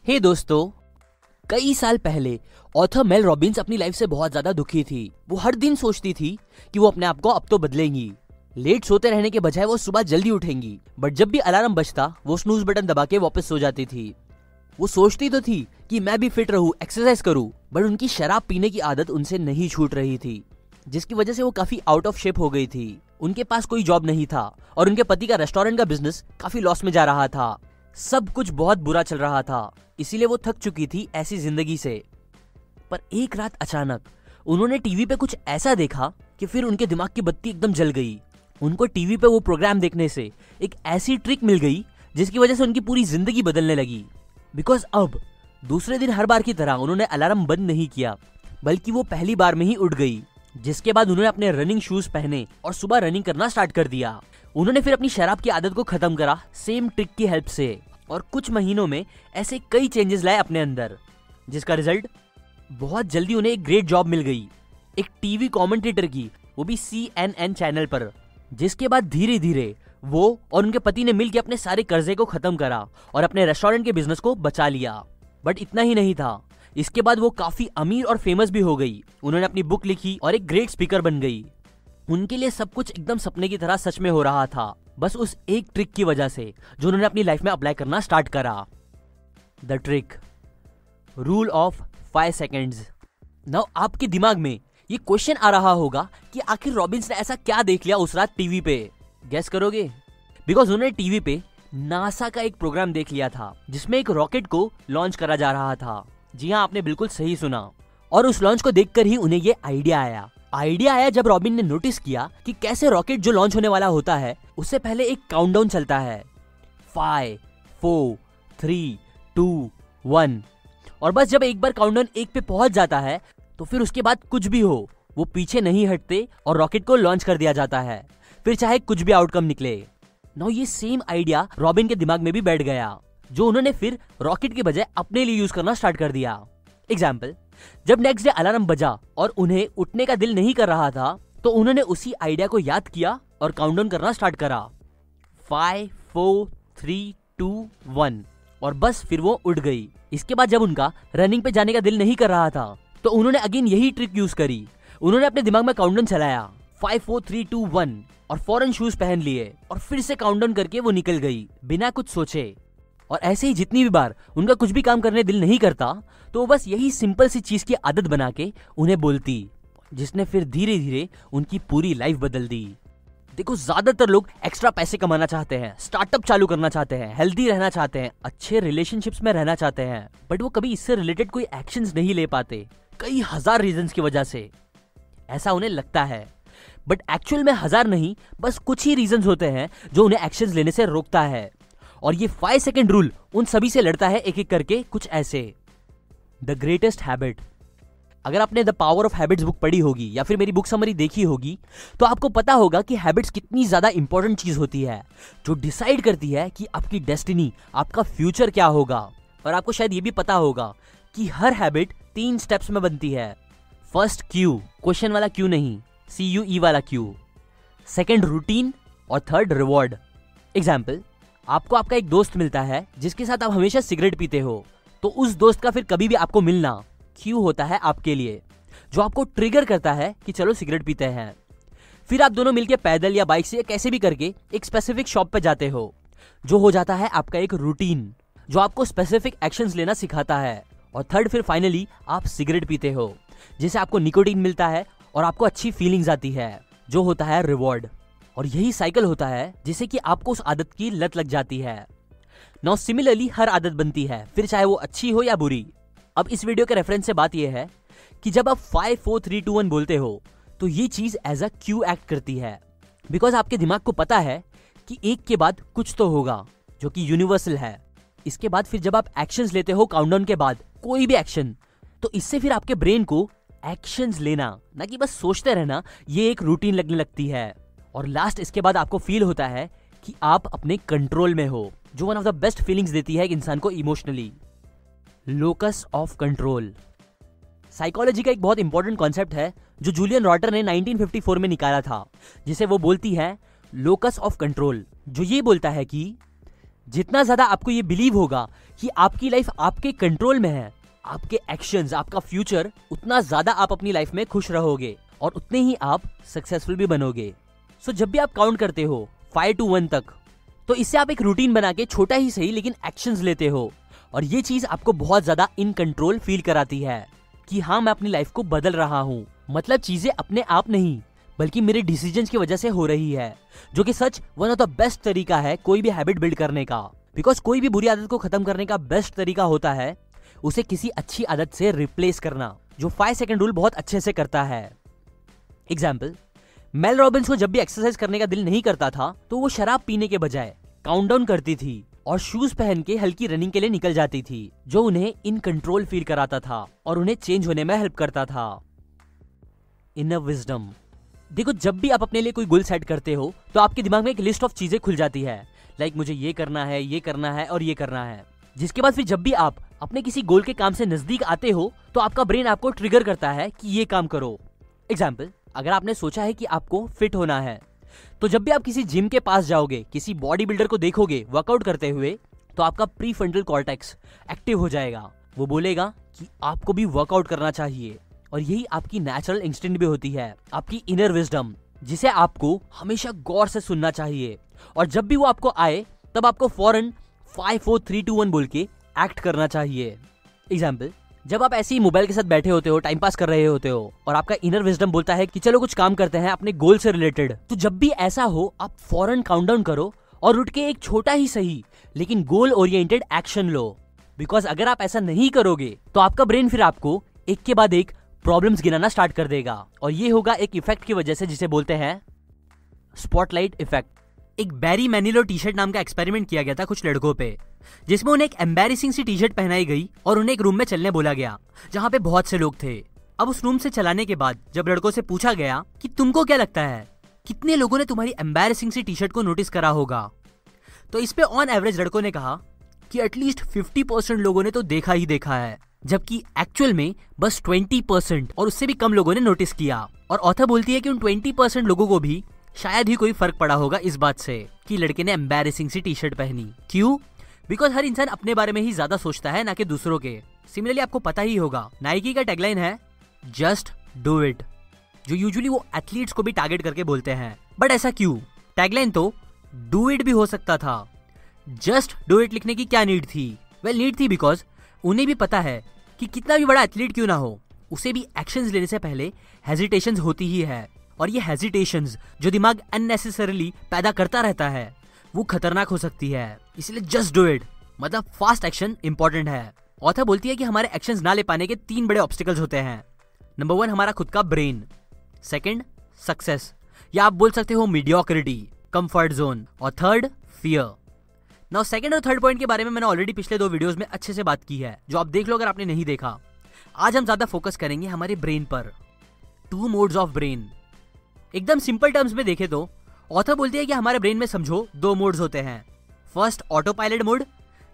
हे दोस्तों, कई साल पहले ऑथर मेल रॉबिन्स अपनी लाइफ से बहुत ज्यादा दुखी थी। वो हर दिन सोचती थी कि वो अपने आप को अब तो बदलेंगी। लेट सोते रहने के बजाय वो सुबह जल्दी उठेंगी, बट जब भी अलार्म बजता वो स्नूज बटन दबा के वापस सो जाती थी। वो सोचती तो थी कि मैं भी फिट रहूं, एक्सरसाइज करूं, बट उनकी शराब पीने की आदत उनसे नहीं छूट रही थी, जिसकी वजह से वो काफी आउट ऑफ शेप हो गई थी। उनके पास कोई जॉब नहीं था और उनके पति का रेस्टोरेंट का बिजनेस काफी लॉस में जा रहा था। सब कुछ बहुत बुरा चल रहा था, इसीलिए वो थक चुकी थी ऐसी जिंदगी से। पर एक रात अचानक उन्होंने टीवी पे कुछ ऐसा देखा कि फिर उनके दिमाग की बत्ती एकदम जल गई। उनको टीवी पे वो प्रोग्राम देखने से एक ऐसी ट्रिक मिल गई जिसकी वजह से उनकी पूरी जिंदगी बदलने लगी। बिकॉज अब दूसरे दिन हर बार की तरह उन्होंने अलार्म बंद नहीं किया, बल्कि वो पहली बार में ही उठ गई। जिसके बाद उन्होंने अपने रनिंग शूज पहने और सुबह रनिंग करना स्टार्ट कर दिया। उन्होंने फिर अपनी शराब की आदत को खत्म करा सेम ट्रिक की हेल्प से, और कुछ महीनों में ऐसे कई चेंजेस लाए अपने अंदर, जिसका रिजल्ट बहुत जल्दी उन्हें एक ग्रेट जॉब मिल गई, एक टीवी कमेंटेटर की, वो भी CNN चैनल पर। जिसके बाद धीरे धीरे वो और उनके पति ने मिलकर अपने सारे कर्जे को खत्म करा और अपने रेस्टोरेंट के बिजनेस को बचा लिया। बट इतना ही नहीं था, इसके बाद वो काफी अमीर और फेमस भी हो गई। उन्होंने अपनी बुक लिखी और एक ग्रेट स्पीकर बन गई। उनके लिए सब कुछ एकदम सपने की तरह सच में हो रहा था, बस उस एक ट्रिक की वजह से जो उन्होंने अपनी लाइफ में अप्लाई करना स्टार्ट करा। The trick, rule of 5 seconds. Now आपके दिमाग में ये क्वेश्चन आ रहा होगा कि आखिर रॉबिन्स ने ऐसा क्या देख लिया उस रात टीवी पे। गेस करोगे? बिकॉज उन्होंने टीवी पे नासा का एक प्रोग्राम देख लिया था जिसमें एक रॉकेट को लॉन्च करा जा रहा था। जी हाँ, आपने बिल्कुल सही सुना। और उस लॉन्च को देखकर ही उन्हें ये आइडिया आया जब रॉबिन ने नोटिस किया कि कैसे रॉकेट जो लॉन्च होने वाला होता है उससे पहले एक काउंटडाउन चलता है, 5, 4, 3, 2, 1। और बस जब एक बार काउंटडाउन 1 पे पहुंच जाता है तो फिर उसके बाद कुछ भी हो वो पीछे नहीं हटते और रॉकेट को लॉन्च कर दिया जाता है, फिर चाहे कुछ भी आउटकम निकले। नाउ ये सेम आइडिया रॉबिन के दिमाग में भी बैठ गया, जो उन्होंने फिर रॉकेट के बजाय अपने लिए यूज करना स्टार्ट कर दिया। एग्जाम्पल, जब नेक्स्ट डे अलार्म बजा और उन्हें उठने का दिल नहीं कर रहा था तो उन्होंने उसी आइडिया को याद किया और काउंटडाउन करना स्टार्ट करा, 5, 4, 3, 2, 1, और बस फिर वो उठ गई। इसके बाद जब उनका रनिंग पे जाने का दिल नहीं कर रहा था तो उन्होंने अगेन यही ट्रिक यूज करी। उन्होंने अपने दिमाग में काउंटडाउन चलाया, 5, 4, 3, 2, 1, और फौरन शूज पहन लिए और फिर से काउंटडाउन करके वो निकल गई बिना कुछ सोचे। और ऐसे ही जितनी भी बार उनका कुछ भी काम करने दिल नहीं करता तो वो बस यही सिंपल सी चीज की आदत बना के उन्हें बोलती, जिसने फिर धीरे धीरे उनकी पूरी लाइफ बदल दी। देखो, ज्यादातर लोग एक्स्ट्रा पैसे कमाना चाहते हैं, स्टार्टअप चालू करना चाहते हैं, हेल्दी रहना चाहते हैं, अच्छे रिलेशनशिप्स में रहना चाहते हैं, बट वो कभी इससे रिलेटेड कोई एक्शंस नहीं ले पाते, कई हजार रीजंस की वजह से। ऐसा उन्हें लगता है, बट एक्चुअल में हजार नहीं, बस कुछ ही रीजंस होते हैं जो उन्हें एक्शंस लेने से रोकता है। और ये 5 सेकेंड रूल उन सभी से लड़ता है एक एक करके, कुछ ऐसे। The greatest habit. अगर आपने the power of habits book पढ़ी होगी या फिर मेरी बुक समरी देखी होगी तो आपको पता होगा कि हैबिट्स कितनी ज्यादा इंपॉर्टेंट चीज होती है, जो डिसाइड करती है कि आपकी डेस्टिनी, आपका फ्यूचर क्या होगा। और आपको शायद ये भी पता होगा कि हर हैबिट 3 स्टेप्स में बनती है। फर्स्ट, क्यू, क्वेश्चन वाला क्यू नहीं, CUE वाला क्यू। सेकेंड, रूटीन, और थर्ड, रिवॉर्ड। एग्जाम्पल, आपको आपका एक दोस्त मिलता है जिसके साथ आप हमेशा सिगरेट पीते हो, तो उस दोस्त का फिर कभी भी आपको मिलना क्यू होता है आपके लिए, जो आपको ट्रिगर करता है कि चलो सिगरेट पीते हैं। फिर आप दोनों मिलके पैदल या बाइक से कैसे भी करके एक स्पेसिफिक शॉप पे जाते हो, जो हो जाता है आपका एक रूटीन, जो आपको स्पेसिफिक एक्शंस लेना सिखाता है। और थर्ड, फिर फाइनली आप सिगरेट पीते हो, जिससे आपको निकोटीन मिलता है और आपको अच्छी फीलिंग्स आती है, जो होता है रिवॉर्ड। और यही साइकिल होता है जिससे कि आपको उस आदत की लत लग जाती है। नाउ सिमिलरली हर आदत बनती है, फिर चाहे वो अच्छी हो या बुरी। अब इस वीडियो के रेफरेंस से बात यह है कि जब आप 5, 4, 3, 2, 1 बोलते हो तो ये चीज एज अ क्यू एक्ट करती है, बिकॉज आपके दिमाग को पता है कि एक के बाद कुछ तो होगा, जो कि यूनिवर्सल है। इसके बाद फिर जब आप एक्शंस लेते हो काउंटडाउन के बाद, कोई भी एक्शन, तो इससे फिर आपके ब्रेन को एक्शंस लेना, ना कि बस सोचते रहना, ये एक रूटीन लगने लगती है। और लास्ट, इसके बाद आपको फील होता है कि आप अपने कंट्रोल में हो, जो one of the best feelings देती है एक इंसान को emotionally. Locus of control psychology का एक बहुत इंपॉर्टेंट कॉन्सेप्ट है जो जूलियन रॉटर ने 1954 में निकाला था, जिसे वो बोलती है लोकस ऑफ कंट्रोल, जो ये बोलता है कि जितना ज्यादा आपको ये बिलीव होगा कि आपकी लाइफ आपके कंट्रोल में है, आपके एक्शंस, आपका फ्यूचर, उतना ज्यादा आप अपनी लाइफ में खुश रहोगे और उतने ही आप सक्सेसफुल भी बनोगे। सो जब भी आप काउंट करते हो 5 to 1 तक, तो इससे आप एक रूटीन बना के छोटा ही सही लेकिन एक्शंस लेते हो, और ये चीज आपको बहुत ज्यादा इन कंट्रोल फील कराती है कि हाँ, मैं अपनी लाइफ को बदल रहा हूँ। मतलब चीजें अपने आप नहीं बल्कि मेरे डिसीजंस की वजह से हो रही है, जो कि such one of the best तरीका है कोई भी हैबिट बिल्ड करने का। बिकॉज कोई भी बुरी आदत को खत्म करने का बेस्ट तरीका होता है उसे किसी अच्छी आदत से रिप्लेस करना, जो 5 सेकंड रूल बहुत अच्छे से करता है। एग्जाम्पल, मेल रॉबिन्स को जब भी एक्सरसाइज करने का दिल नहीं करता था तो वो शराब पीने के बजाय काउंटडाउन करती थी और शूज पहन के हल्की रनिंग के लिए निकल जाती थी, जो उन्हें इन कंट्रोल फील कराता था और उन्हें चेंज होने में हेल्प करता था। Inner wisdom. देखो, जब भी आप अपने लिए कोई गोल सेट करते हो तो आपके दिमाग में एक लिस्ट ऑफ चीजें खुल जाती है, लाइक मुझे ये करना है, ये करना है और ये करना है। जिसके बाद फिर जब भी आप अपने किसी गोल के काम से नजदीक आते हो तो आपका ब्रेन आपको ट्रिगर करता है कि ये काम करो। एग्जाम्पल, अगर आपने सोचा है कि आपको फिट होना है, तो जब भी आप किसी जिम के पास जाओगे, किसी बॉडी बिल्डर को देखोगे वर्कआउट करते हुए, तो आपका प्रीफ्रंटल कॉर्टेक्स एक्टिव हो जाएगा। वो बोलेगा कि आपको भी वर्कआउट करना चाहिए, और यही आपकी नेचुरल इंस्टिंक्ट भी होती है, आपकी इनर विजडम, जिसे आपको हमेशा गौर से सुनना चाहिए। और जब भी वो आपको आए तब आपको फौरन 5 4 3 2 1 बोल के एक्ट करना चाहिए। एग्जाम्पल, जब आप ऐसे ही मोबाइल के साथ बैठे होते हो, टाइम पास कर रहे होते हो, और आपका इनर विजडम बोलता है कि चलो कुछ काम करते हैं अपने गोल से रिलेटेड, तो जब भी ऐसा हो आप फौरन काउंटडाउन करो और उठ के एक छोटा ही सही लेकिन goal oriented action low. Because अगर आप ऐसा नहीं करोगे तो आपका ब्रेन फिर आपको एक के बाद एक प्रॉब्लम्स गिनाना स्टार्ट कर देगा, और ये होगा एक इफेक्ट की वजह से जिसे बोलते हैं स्पॉटलाइट इफेक्ट। एक बैरी मैनिलो टी शर्ट नाम का एक्सपेरिमेंट किया गया था कुछ लड़कों पे, जिसमें उन्हें एक एम्बैरेसिंग सी टी शर्ट पहनाई गई और उन्हें एक रूम में चलने बोला गया जहां पे बहुत से लोग थे। अब उस रूम से चलाने के बाद जब लड़कों से पूछा गया कि तुमको क्या लगता है कितने लोगों ने तुम्हारी एम्बैरेसिंग सी टी शर्ट को नोटिस करा होगा, तो इस पे ऑन एवरेज लड़कों ने कहा कि एटलीस्ट 50% लोगों ने तो देखा ही देखा है, जबकि एक्चुअल में बस 20% और उससे भी कम लोगों ने नोटिस किया। और ऑथर बोलती है कि उन 20% लोगों को भी शायद ही कोई फर्क पड़ा होगा इस बात से कि लड़के ने एम्बैरेसिंग सी टी शर्ट पहनी। क्यों? बिकॉज हर इंसान अपने बारे में ही ज्यादा सोचता है ना कि दूसरों के। सिमिलरली आपको पता ही होगा, नाइकी का टैगलाइन है जस्ट डू इट, जो यूजुअली वो एथलीट्स को भी टारगेट करके बोलते हैं। बट ऐसा क्यों? टैगलाइन तो डू इट भी हो सकता था। जस्ट डू इट लिखने की क्या नीड थी? वेल, नीड थी बिकॉज उन्हें भी पता है कि कितना भी बड़ा एथलीट क्यों ना हो, उसे भी एक्शंस लेने से पहले हेजिटेशंस होती ही है, और ये हेजिटेशंस जो दिमाग अननेसेसरीली पैदा करता रहता है वो खतरनाक हो सकती है। इसलिए जस्ट डू इट मतलब फास्ट एक्शन इंपॉर्टेंट है। ऑथर बोलती है कि हमारे एक्शंस ना ले पाने के 3 बड़े ऑब्स्टिकल्स होते हैं। नंबर 1 हमारा खुद का ब्रेन, सेकंड सक्सेस या आप बोल सकते हो मीडियोक्रिटी, कंफर्ट जोन, और थर्ड फियर। नाउ सेकंड और थर्ड पॉइंट के बारे में मैंने ऑलरेडी पिछले 2 वीडियोस में अच्छे से बात की है, जो आप देख लो अगर आपने नहीं देखा। आज हम ज्यादा फोकस करेंगे हमारे ब्रेन पर। 2 मोड्स ऑफ ब्रेन। एकदम सिंपल टर्म्स में देखें तो ऑथर बोलती है कि हमारे ब्रेन में समझो 2 मोड्स होते हैं। फर्स्ट ऑटो पायलट मोड,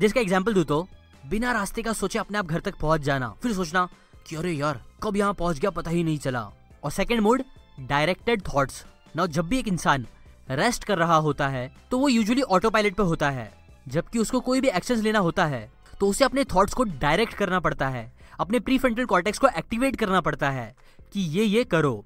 जिसका एग्जांपल दूं तो बिना रास्ते का सोचे अपने आप घर तक पहुंच जाना, फिर सोचना कि अरे यार कब यहाँ पहुंच गया पता ही नहीं चला। और second mode directed thoughts. Now जब भी एक इंसान रेस्ट कर रहा होता है तो वो यूजुअली ऑटो पायलट पे होता है, जबकि उसको कोई भी एक्शंस लेना होता है तो उसे अपने थॉट्स को डायरेक्ट करना पड़ता है, अपने प्रीफ्रंटल कॉर्टेक्स को एक्टिवेट करना पड़ता है कि ये करो,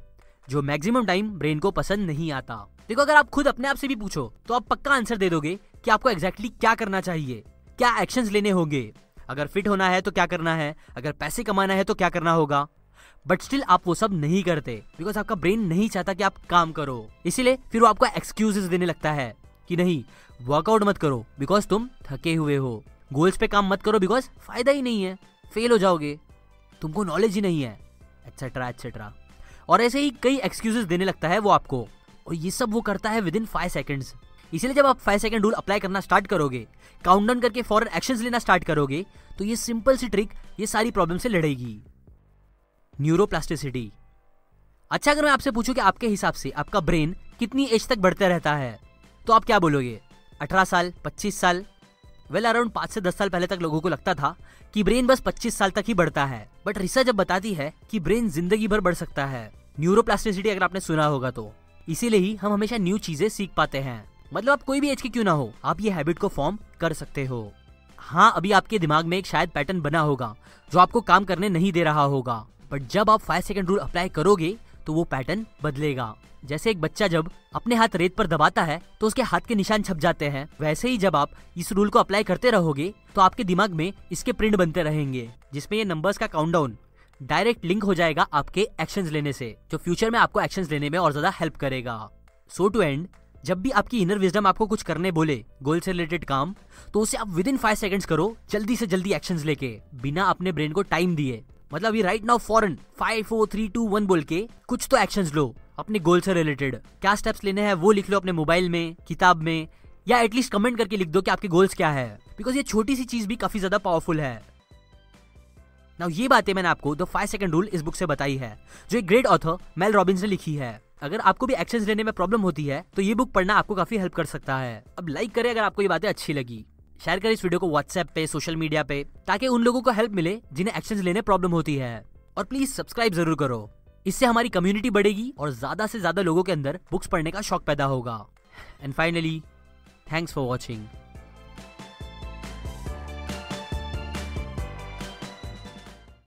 जो मैक्सिमम टाइम ब्रेन को पसंद नहीं आता। देखो, अगर आप खुद अपने आप से भी पूछो तो आप पक्का आंसर दे दोगे कि आपको एग्जैक्टली क्या करना चाहिए, क्या एक्शंस लेने होंगे। अगर फिट होना है तो क्या करना है, अगर पैसे कमाना है तो क्या करना होगा। बट स्टिल आप वो सब नहीं करते बिकॉज आपका ब्रेन नहीं चाहता कि आप काम करो। इसीलिए फिर वो आपको एक्सक्यूजेस देने लगता है कि नहीं, वर्कआउट मत करो बिकॉज तुम थके हुए हो, गोल्स पे काम मत करो बिकॉज फायदा ही नहीं है, फेल हो जाओगे, तुमको नॉलेज ही नहीं है, एटसेट्रा एटसेट्रा। और ऐसे ही कई एक्सक्यूजेस देने लगता है वो आपको, और ये सब वो करता है विदिन 5 सेकंड्स। इसलिए जब आप 5 सेकंड रूल अप्लाई करना स्टार्ट करोगे, काउंटडाउन करके फौरन एक्शंस लेना स्टार्ट करोगे, तो ये सिंपल सी ट्रिक ये सारी प्रॉब्लम से लड़ेगी। न्यूरोप्लास्टिसिटी। अच्छा, अगर मैं आपसे पूछूं कि आपके हिसाब से आपका ब्रेन कितनी एज तक बढ़ता रहता है, तो आप क्या बोलोगे? 18 साल, 25 साल? वेल, अराउंड 5 से 10 साल पहले तक लोगों को लगता था कि ब्रेन बस 25 साल तक ही बढ़ता है, बट रिसर्च अब बताती है कि ब्रेन जिंदगी भर बढ़ सकता है। न्यूरोप्लास्टिसिटी अगर आपने सुना होगा तो इसीलिए ही हम हमेशा न्यू चीजें सीख पाते हैं। मतलब आप कोई भी एज के क्यों ना हो, आप ये हैबिट को फॉर्म कर सकते हो। हाँ, अभी आपके दिमाग में एक शायद पैटर्न बना होगा जो आपको काम करने नहीं दे रहा होगा, बट जब आप 5 सेकंड रूल अप्लाई करोगे तो वो पैटर्न बदलेगा। जैसे एक बच्चा जब अपने हाथ रेत पर दबाता है तो उसके हाथ के निशान छप जाते हैं, वैसे ही जब आप इस रूल को अप्लाई करते रहोगे तो आपके दिमाग में इसके प्रिंट बनते रहेंगे, जिसमें ये नंबर्स का काउंटडाउन डायरेक्ट लिंक हो जाएगा आपके एक्शंस लेने से, जो फ्यूचर में आपको एक्शंस लेने में और ज्यादा हेल्प करेगा। सो टू एंड, जब भी आपकी इनर विजडम आपको कुछ करने बोले गोल से रिलेटेड काम, तो उसे आप विद इन 5 सेकंड्स करो, जल्दी से जल्दी एक्शंस लेके, बिना अपने ब्रेन को टाइम दिए। मतलब ये राइट नाउ फॉरन 5 4 3 2 1 बोल के कुछ तो एक्शंस लो अपने गोल से रिलेटेड। क्या स्टेप्स लेने हैं वो लिख लो अपने मोबाइल में, किताब में, या एटलीस्ट कमेंट करके लिख दो कि आपके गोल्स क्या है, बिकॉज ये छोटी सी चीज भी काफी ज्यादा पावरफुल है। नाउ ये बातें मैंने आपको द 5 सेकंड रूल इस बुक से बताई है, जो एक ग्रेट ऑथर मेल रॉबिन्स ने लिखी है। अगर आपको भी एक्शंस लेने में प्रॉब्लम होती है तो ये बुक पढ़ना आपको काफी हेल्प कर सकता है। अब लाइक करें अगर आपको ये बातें अच्छी लगी, शेयर करें इस वीडियो को व्हाट्सएप पे, सोशल मीडिया पे, ताकि उन लोगों को हेल्प मिले जिन्हें एक्शंस लेने प्रॉब्लम होती है। और प्लीज सब्सक्राइब जरूर करो, इससे हमारी कम्युनिटी बढ़ेगी और ज्यादा से ज्यादा लोगों के अंदर बुक्स पढ़ने का शौक पैदा होगा। And finally, thanks for watching.